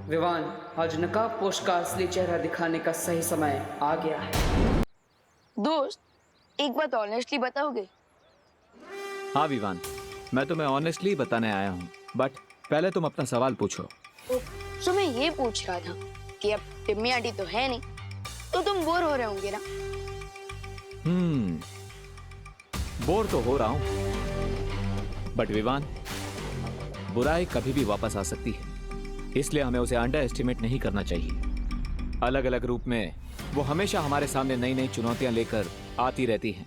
विवान, आज नकाब पोश का असली चेहरा दिखाने का सही समय आ गया है। दोस्त, एक बात ऑनेस्टली बताओगे? हाँ विवान, मैं तुम्हें ऑनेस्टली बताने आया हूँ, बट पहले तुम अपना सवाल पूछो। तो मैं ये पूछ रहा था कि अब टिम्मी आंटी तो है नहीं, तो तुम बोर हो रहे होंगे ना? बोर तो हो रहा हूँ, बट विवान, बुराई कभी भी वापस आ सकती है, इसलिए हमें उसे अंडर एस्टिमेट नहीं करना चाहिए। अलग अलग रूप में वो हमेशा हमारे सामने नई नई चुनौतियां लेकर आती रहती हैं।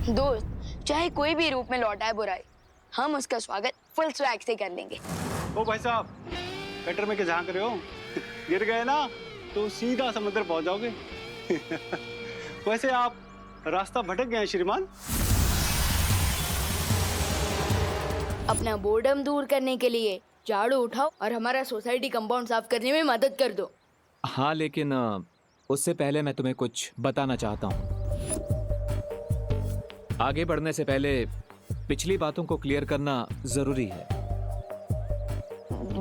दोस्त, चाहे कोई भी रूप में लौट आए बुराई, हम उसका स्वागत फुल स्वैग से कर लेंगे। ओ भाई साहब, कटर में क्या झांक रहे हो? गिर गए ना तो सीधा समुद्र पहुंच जाओगे। वैसे आप रास्ता भटक गए हैं श्रीमान। अपना बोर्डम दूर करने के लिए झाड़ू उठाओ और हमारा सोसाइटी कंपाउंड साफ करने में मदद कर दो। हाँ, लेकिन उससे पहले मैं तुम्हें कुछ बताना चाहता हूँ। आगे बढ़ने से पहले पिछली बातों को क्लियर करना जरूरी है।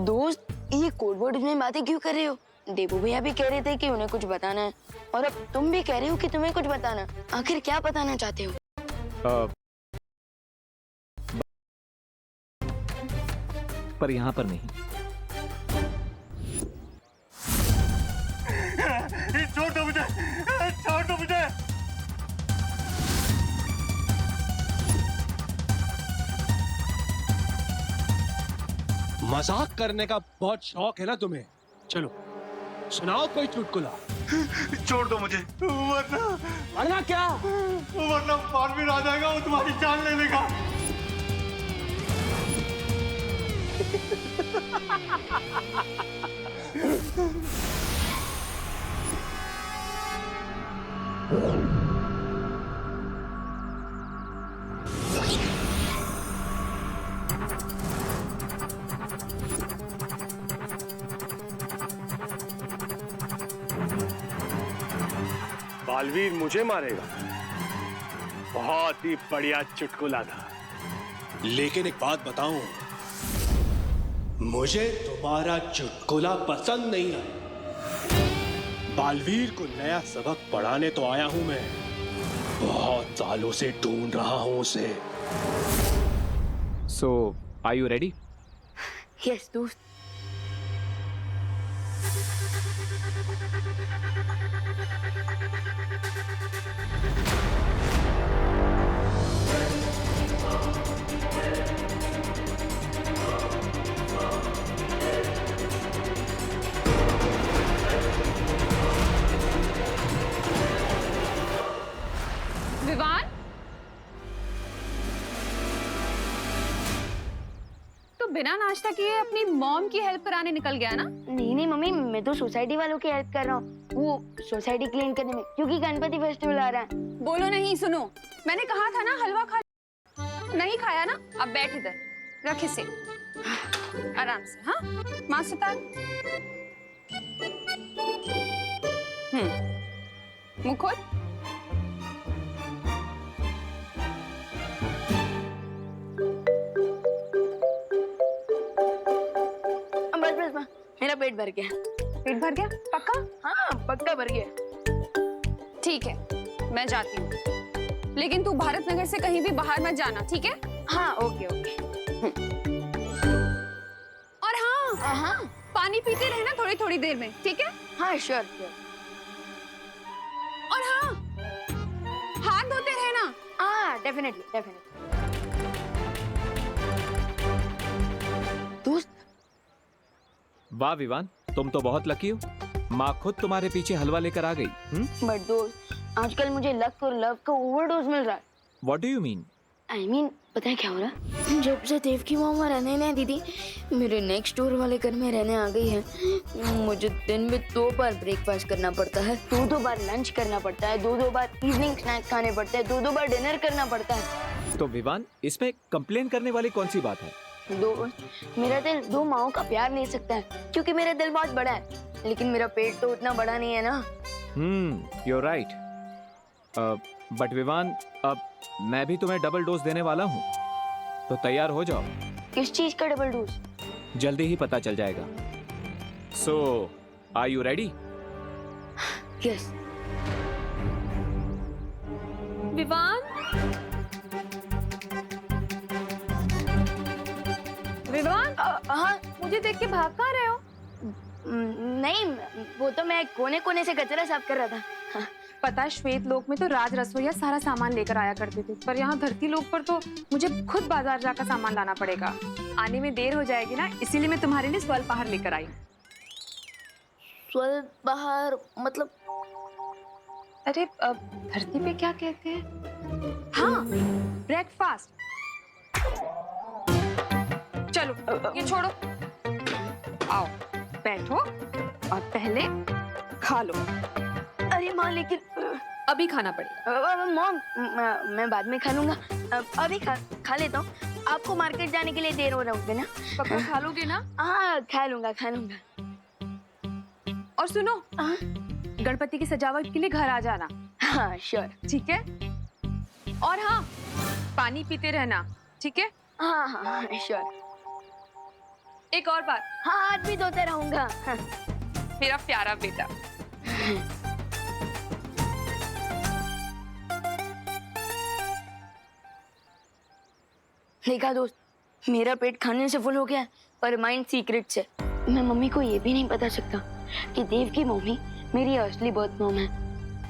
दोस्त, ये कोड वर्ड में बातें क्यों कर रहे हो? देबू भैया भी कह रहे थे कि उन्हें कुछ बताना है, और अब तुम भी कह रहे हो कि तुम्हें कुछ बताना। आखिर क्या बताना चाहते हो? पर यहाँ पर नहीं। छोड़ दो मुझे, छोड़ दो मुझे। मजाक करने का बहुत शौक है ना तुम्हें? चलो सुनाओ कोई चुटकुला। छोड़ दो मुझे, वरना क्या? वरना पारवीन आ जाएगा, वो तुम्हारी जान ले लेगा। बालवीर मुझे मारेगा? बहुत ही बढ़िया चुटकुला था। लेकिन एक बात बताऊं, मुझे तुम्हारा चुटकुला पसंद नहीं है। बालवीर को नया सबक पढ़ाने तो आया हूं मैं, बहुत सालों से ढूंढ रहा हूं उसे। सो आर यू रेडी? यस दोस्त। विवान, तो बिना नाश्ता किए अपनी मॉम की हेल्प कराने निकल गया ना? नहीं नहीं मम्मी, मैं तो सोसाइटी वालों की हेल्प कर रहा हूँ, वो सोसाइटी क्लीन करने में, क्योंकि गणपति फेस्टिवल आ रहा है। बोलो नहीं, सुनो, मैंने कहा था ना हलवा खा। नहीं खाया ना? अब बैठ इधर, रख इसे आराम से। हाँ, मास्क उतार। मुंह खोल। बस मेरा पेट भर गया। पेट भर गया? पक्का? हाँ पक्का भर गया। ठीक है, मैं जाती हूँ, लेकिन तू भारत नगर से कहीं भी बाहर मत जाना, ठीक है? हाँ ओके ओके। और हाँ हाँ पानी पीते रहना थोड़ी थोड़ी देर में, ठीक है? हाँ श्योर श्योर। और हाँ, हाथ धोते रहना। हाँ डेफिनेटली डेफिनेटली। दोस्त, वाह विवान, तुम तो बहुत लकी हो। माँ खुद तुम्हारे पीछे हलवा लेकर आ गई। बट दोस्त, आजकल मुझे लक और लव का ओवरडोज मिल रहा है। What do you mean? I mean, पता है क्या हो रहा है? जब से देव की मामा रहने नहीं दीदी मेरे नेक्स्ट डोर वाले घर में रहने आ गई है, मुझे दिन में 2 बार ब्रेकफास्ट करना पड़ता है, 2 बार लंच करना पड़ता है, 2 बार इवनिंग स्नैक खाने पड़ते हैं, 2 बार डिनर करना पड़ता है। तो विवान, इसमें कंप्लेन करने वाली कौन सी बात है? दोस्त, मेरा दिल 2 माओं का प्यार ले सकता है, क्योंकि मेरा दिल बहुत बड़ा है, लेकिन मेरा पेट तो उतना बड़ा नहीं है ना। you're right. बट विवान, अब मैं भी तुम्हें डबल डोज देने वाला हूँ, तो तैयार हो जाओ। किस चीज का डबल डोज? जल्दी ही पता चल जाएगा। So are you ready? Yes. Vivaan, Vivaan, हाँ। मुझे देख के भाग कहाँ रहे हो? नहीं, वो तो मैं कोने कोने से कचरा साफ कर रहा था। हाँ। पता है, श्वेत लोक में तो राज रसोईया सारा सामान लेकर आया करते थे, पर यहाँ धरती लोक पर तो मुझे खुद बाजार जाकर सामान लाना पड़ेगा। आने में देर हो जाएगी ना, इसीलिए मैं तुम्हारे लिए स्वल्पाहार लेकर आई। स्वल्पाहार मतलब? अरे धरती पे क्या कहते हैं? हाँ, ब्रेकफास्ट। चलो ये छोड़ो, आओ बैठो और पहले खा लो। अरे माँ, लेकिन अभी खाना पड़ेगा। मॉम, मैं बाद में खा लूंगा। अभी खा लेता हूँ। आपको मार्केट जाने के लिए देर हो रहा होगा ना? पक्का खा लोगे ना? हाँ, खा लूंगा। और सुनो, हाँ? गणपति की सजावट के लिए घर आ जाना। हाँ श्योर। ठीक है? और हाँ, पानी पीते रहना, ठीक है? हाँ श्योर। एक और बात, हाँ, हाथ भी धोते रहूंगा। हाँ। मेरा प्यारा बेटा। देखा दोस्त, मेरा पेट खाने से फुल हो गया, पर माइंड सीक्रेट से। मैं मम्मी को ये भी नहीं बता सकता कि देव की मम्मी मेरी असली बर्थ मॉम है,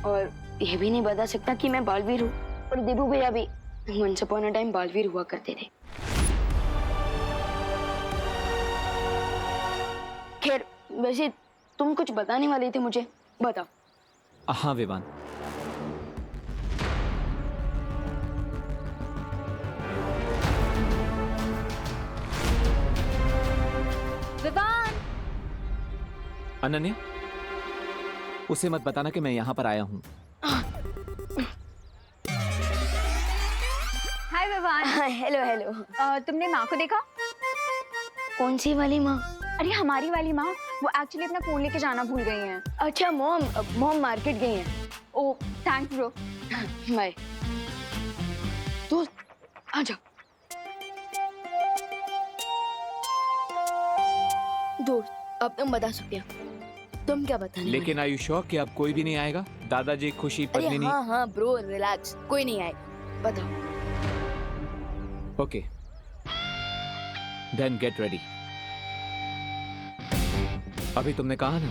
और ये भी नहीं बता सकता कि मैं बालवीर हूँ, और देवू भैया भी once upon a time Baalveer हुआ करते थे। खैर, वैसे तुम कुछ बताने वाले थे मुझे, बताओ। हाँ विवान, विवान, अनन्या, उसे मत बताना कि मैं यहाँ पर आया हूँ। हाय विवान। हेलो। तुमने माँ को देखा? कौन सी वाली माँ? अरे हमारी वाली माँ, वो एक्चुअली अपना फोन लेके जाना भूल गई हैं। अच्छा, मॉम मार्केट गई हैं। ओह थैंक्स ब्रो। बाय। दोस्त आ जाओ। दोस्त, अब तुम बता सकते हो। तुम क्या बताने वाले? लेकिन आयु श्योर कि अब कोई भी नहीं आएगा? दादाजी, खुशी, अरे पद्मिनी? हाँ ब्रो, रिलैक्स, कोई नहीं आएगा। बताओ। Okay, then get ready. अभी तुमने कहा ना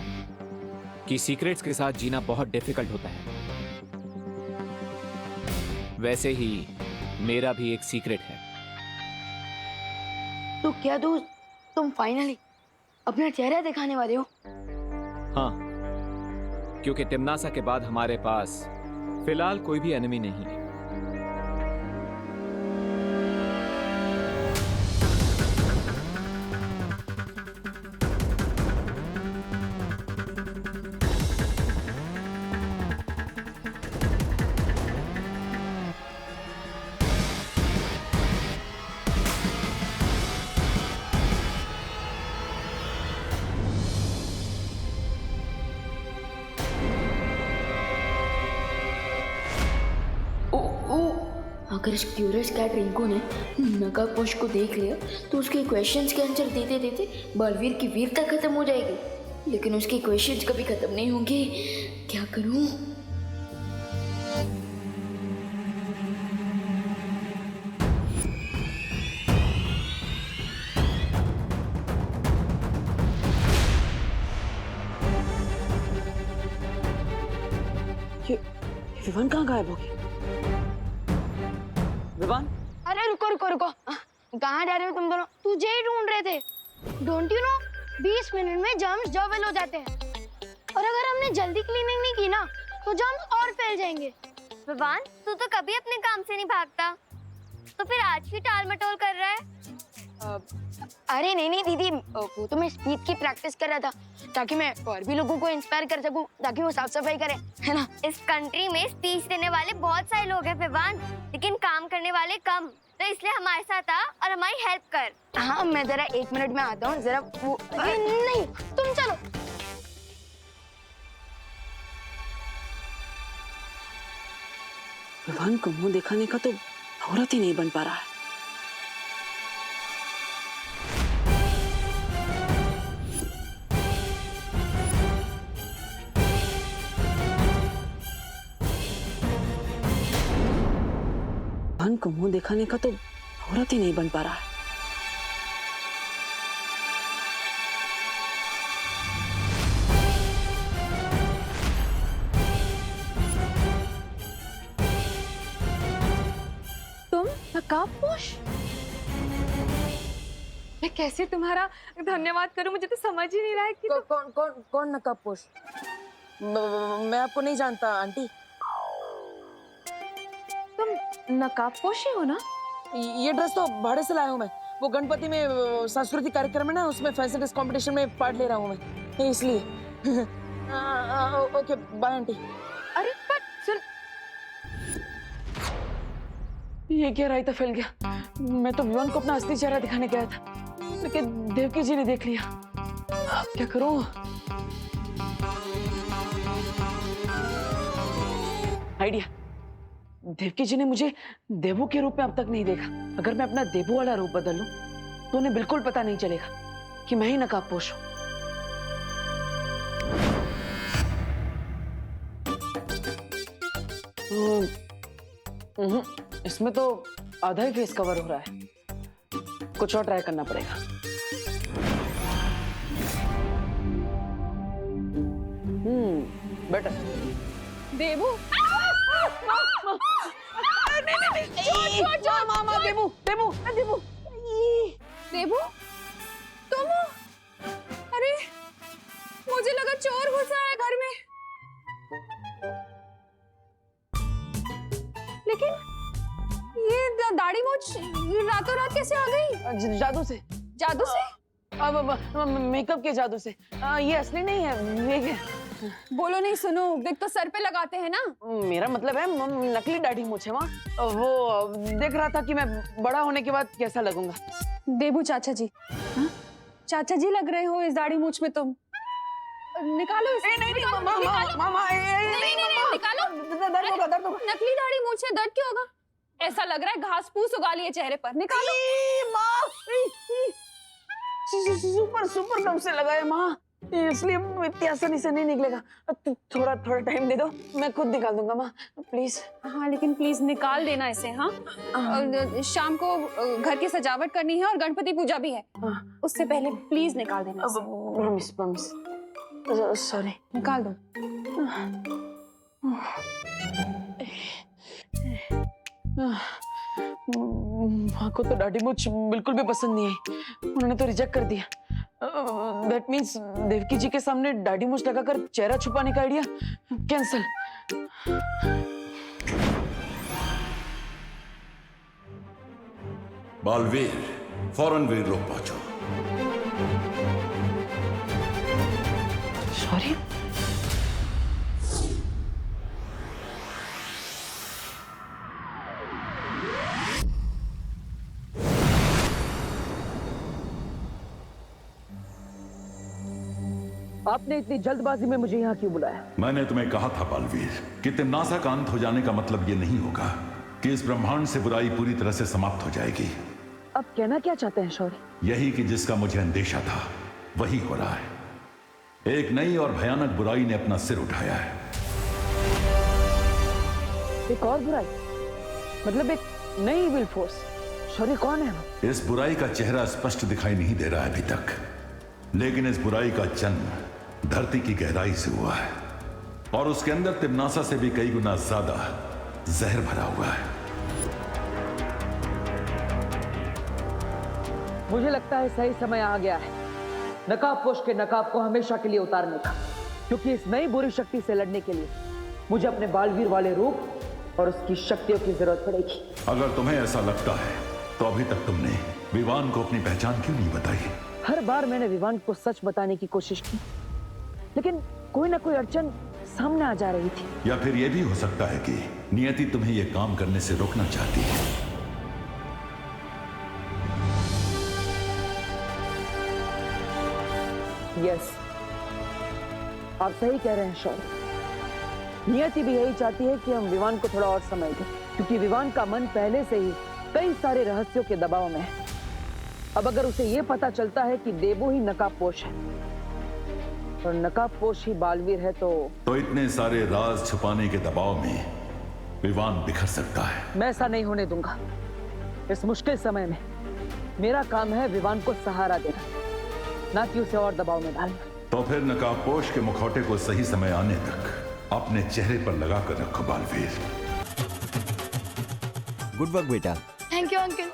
कि सीक्रेट्स के साथ जीना बहुत डिफिकल्ट होता है, वैसे ही मेरा भी एक सीक्रेट है। तो क्या दोस्त, तुम फाइनली अपना चेहरा दिखाने वाले हो? हाँ, क्योंकि तिम्नासा के बाद हमारे पास फिलहाल कोई भी एनिमी नहीं है। अगर इस क्यूरियस कैट रिंकू ने नकापोश को देख लिया तो उसके क्वेश्चंस के आंसर देते देते बलवीर की वीरता खत्म हो जाएगी, लेकिन उसके क्वेश्चंस कभी खत्म नहीं होंगे। क्या करूं? विवान कहाँ गायब हो गई? विवान, अरे रुको, कहाँ जा रहे हो तुम दोनों? तुझे ही ढूंढ रहे थे। डोंट यू नो, 20 मिनट में जर्म्स डबल हो जाते हैं, और अगर हमने जल्दी क्लीनिंग नहीं की ना तो जर्म्स और फैल जाएंगे। विवान, तू तो कभी अपने काम से नहीं भागता, तो फिर आज भी टाल मटोल कर रहा है? अरे नहीं दीदी, वो तो मैं स्पीच की प्रैक्टिस कर रहा था ताकि मैं और भी लोगों को इंस्पायर कर सकूं, ताकि वो साफ सफाई करें, है ना? इस कंट्री में स्पीच देने वाले बहुत सारे लोग हैं विवान, लेकिन काम करने वाले कम, तो इसलिए हमारे साथ आ और हमारी हेल्प कर। हाँ, मैं जरा 1 मिनट में आता हूँ, जरा वो नहीं, तुम चलो। विवान को मुंह दिखाने का तो औरत ही नहीं बन पा रहा है। विवान को मुंह दिखाने का तो औरत ही नहीं बन पा रहा है। नकाबपोश? मैं कैसे तुम्हारा धन्यवाद करूं, मुझे तो समझ ही नहीं रहा है कि कौन नकाबपोश? मैं आपको नहीं जानता आंटी। तुम नकाबपोश ही हो ना? ये ड्रेस तो भाड़े से लाया हूँ मैं। वो गणपति में सांस्कृतिक कार्यक्रम है ना, उसमें फैशन डिस कंपटीशन में पार्ट ले रहा हूँ मैं, इसलिए। Okay bye aunty. अरे पर सुन, ये क्या रायता फैल गया। मैं तो विवान को अपना असली चेहरा दिखाने गया था, लेकिन देवकी जी ने देख लिया। अब क्या करूं? आइडिया। देवकी जी ने मुझे देवू के रूप में अब तक नहीं देखा। अगर मैं अपना देवू वाला रूप बदल लूं तो उन्हें बिल्कुल पता नहीं चलेगा कि मैं ही नकाबपोश हूं। इसमें तो आधा ही फेस कवर हो रहा है, कुछ और ट्राई करना पड़ेगा। बेटर। देवू? मामा देवू देवू देवू देवू तुम हो? अरे मुझे लगा चोर घुसा है घर में, लेकिन ये दाढ़ी मूंछ रातों रात कैसे आ गई? जादू से। जादू से? अब मेकअप के जादू से। ये असली नहीं है, मेक है। बोलो नहीं, सुनो, विग तो सर पे लगाते हैं ना। मेरा मतलब है नकली दाढ़ी मूंछ है माँ। वो देख रहा था कि मैं बड़ा होने के बाद कैसा लगूंगा। देवू चाचा जी? हा? चाचा जी लग रहे हो इस दाढ़ी मूंछ में तुम। निकालो इसे। नहीं मामा निकालो। दर्द होगा, दर्द होगा। नकली दाढ़ी मूंछ है, दर्द क्यों होगा? ऐसा लग रहा है घास फूस उगा लिए चेहरे पर। निकालो। सुपर सुपर कब से लगा है माँ, इसलिए इतनी आसानी से नहीं निकलेगा। थोड़ा टाइम दे दो, मैं खुद निकाल दूंगा माँ, प्लीज। हाँ लेकिन प्लीज निकाल देना इसे। हाँ शाम को घर की सजावट करनी है और गणपति पूजा भी है, उससे पहले प्लीज निकाल देना इसे। Promise promise. सॉरी। निकाल दो। माँ को तो दाढ़ी मूंछ बिल्कुल भी पसंद नहीं आई, उन्होंने तो रिजेक्ट कर दिया। दैट मीन्स देवकी जी के सामने दाढ़ी मूंछ लगाकर चेहरा छुपाने का आइडिया कैंसिल। बालवीर, फौरन वीर लोग पहुंचो। सॉरी। आपने इतनी जल्दबाजी में मुझे यहाँ क्यों बुलाया? मैंने तुम्हें कहा था बालवीर कि तिम्नासा का अंत हो जाने का मतलब ये नहीं होगा कि इस ब्रह्मांड से बुराई पूरी तरह से समाप्त हो जाएगी। अब कहना क्या चाहते हैं शौर्य? यही कि जिसका मुझे अंदेशा था वही हो रहा है। एक नई और भयानक बुराई ने अपना सिर उठाया है। एक और बुराई? मतलब एक नई इविल फोर्स? शौर्य कौन है वो? इस बुराई का चेहरा स्पष्ट दिखाई नहीं दे रहा है अभी तक, लेकिन इस बुराई का जन्म धरती की गहराई से हुआ है और उसके अंदर तिम्नासा से भी कई गुना ज्यादा जहर भरा हुआ है। मुझे लगता है सही समय आ गया है नकाबपोश के नकाब को हमेशा के लिए उतारने का, क्योंकि इस नई बुरी शक्ति से लड़ने के लिए मुझे अपने बालवीर वाले रूप और उसकी शक्तियों की जरूरत पड़ेगी। अगर तुम्हें ऐसा लगता है तो अभी तक तुमने विवान को अपनी पहचान क्यों नहीं बताई? हर बार मैंने विवान को सच बताने की कोशिश की, लेकिन कोई ना कोई अड़चन सामने आ जा रही थी। या फिर यह भी हो सकता है कि नियति तुम्हें यह काम करने से रोकना चाहती है। यस, आप सही कह रहे हैं शौर्य। नियति भी यही चाहती है कि हम विवान को थोड़ा और समय दें, क्योंकि विवान का मन पहले से ही कई सारे रहस्यों के दबाव में है। अब अगर उसे ये पता चलता है कि देवू ही नकाबपोश है और नकाबपोश ही बालवीर है तो इतने सारे राज छुपाने के दबाव में विवान बिखर सकता है। मैं ऐसा नहीं होने दूंगा। इस मुश्किल समय में मेरा काम है विवान को सहारा देना, ना कि उसे और दबाव में डालना। तो फिर नकाबपोश के मुखौटे को सही समय आने तक अपने चेहरे पर लगा कर रखो बालवीर। गुड वर्क बेटा। Thank you uncle.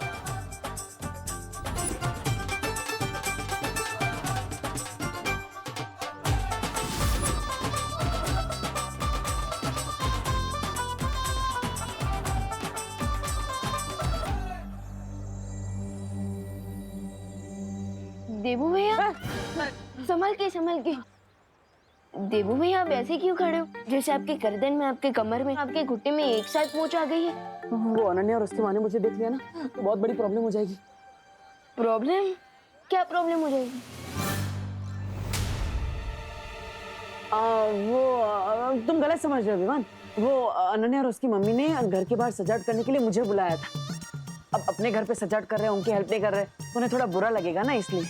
देवू भैया, संभल के। देवू भैया, आप ऐसे क्यों खड़े हो? जैसे आपके गर्दन में, आपके कमर में, आपके घुटने में एक साथ मोच आ गई है। वो अनन्या और उसकी माँ ने मुझे देख लिया ना, तो बहुत बड़ी प्रॉब्लम हो जाएगी। प्रॉब्लम? क्या प्रॉब्लम हो जाएगी? तुम गलत समझ रहे हो विवान। वो अनन्या और उसकी मम्मी ने घर के बाहर सजावट करने के लिए मुझे बुलाया था। अब अपने घर पे सजावट कर रहे हैं, उनकी हेल्प नहीं कर रहे, उन्हें थोड़ा बुरा लगेगा ना, इसलिए।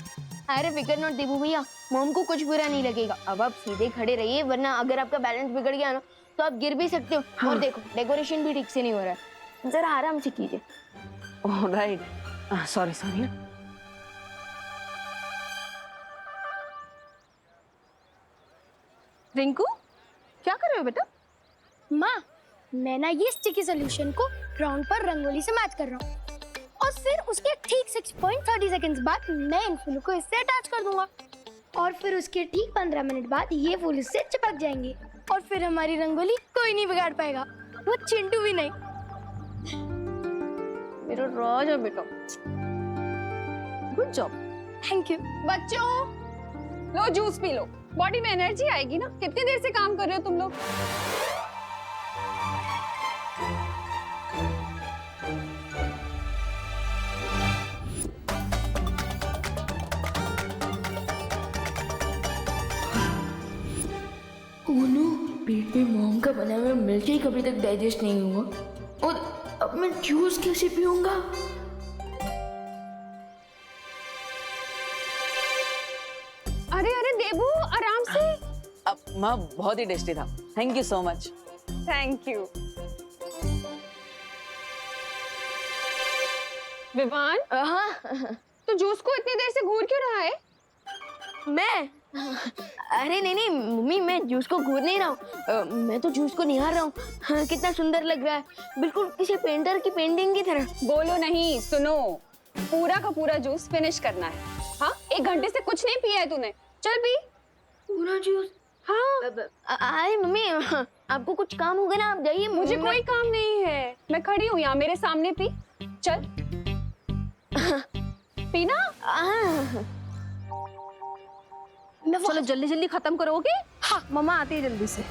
अरे फिकर नॉट देवू भैया, मॉम को कुछ बुरा नहीं लगेगा। अब आप सीधे खड़े रहिए, वरना अगर आपका बैलेंस बिगड़ गया ना तो आप गिर भी सकते हो। हाँ। और देखो, डेकोरेशन भी ठीक से नहीं हो रहा है, जरा आराम से कीजिए। Right, sorry. रिंकू, क्या कर रहे हो बेटा? माँ, मैं ना ये स्टिकी सॉल्यूशन को ग्राउंड पर रंगोली से मैच कर रहा हूँ और फिर उसके ठीक 6.30 सेकंड्स बाद मैं इन फूलों को इससे अटैच कर दूंगा और फिर उसके ठीक 15 मिनट बाद ये फूल इससे चिपक जाएंगे और फिर हमारी रंगोली कोई नहीं बिगाड़ पाएगा, वो चिंटू भी नहीं। मेरा राजा बेटा, गुड जॉब। Thank you. बच्चों, लो जूस पी लो, बॉडी में एनर्जी आएगी ना। कितनी देर से काम कर रहे हो तुम लोग? पेट में मॉम का बना हुआ मिल्कशेक अभी तक डाइजेस्ट नहीं हुआ और अब मैं जूस कैसे पीऊंगा? अरे देबू, आराम से। अब माँ, बहुत ही टेस्टी था, thank you so much. Thank you. Vivaan, हाँ, तो जूस को इतनी देर से घूर क्यों रहा है? मैं? अरे नहीं मम्मी, मैं जूस को घूर नहीं रहा हूँ, मैं तो जूस को निहार रहा हूँ। हाँ, कितना सुंदर लग रहा है, बिल्कुल किसी पेंटर की पेंटिंग की तरह। बोलो नहीं, सुनो, पूरा का पूरा जूस फिनिश करना है। हाँ, 1 घंटे से कुछ नहीं पिया है तूने, चल पी पूरा जूस। हाँ। अरे मम्मी, आपको कुछ काम होगा ना, आप जाइए। मुझे कोई काम नहीं है, मैं खड़ी हूँ यहाँ, मेरे सामने पी। चल पीना। चलो जल्दी जल्दी खत्म करोगे? हाँ, मम्मा आती है जल्दी से।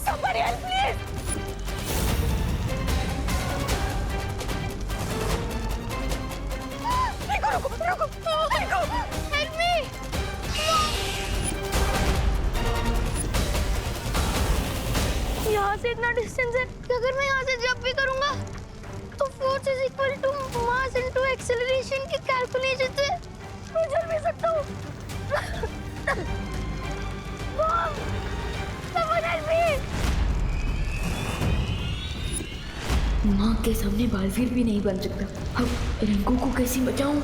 Somebody help please! रुको! Help me! यहाँ से इतना डिस्टेंस है कि अगर मैं यहाँ से जंप भी करूँगा तो force is equal to mass into acceleration की कैलकुलेशन से मैं जल भी सकता हूँ। Mom, someone help me! माँ के सामने बालवीर भी नहीं बन सकता। अब रिंकू को कैसे बचाऊं?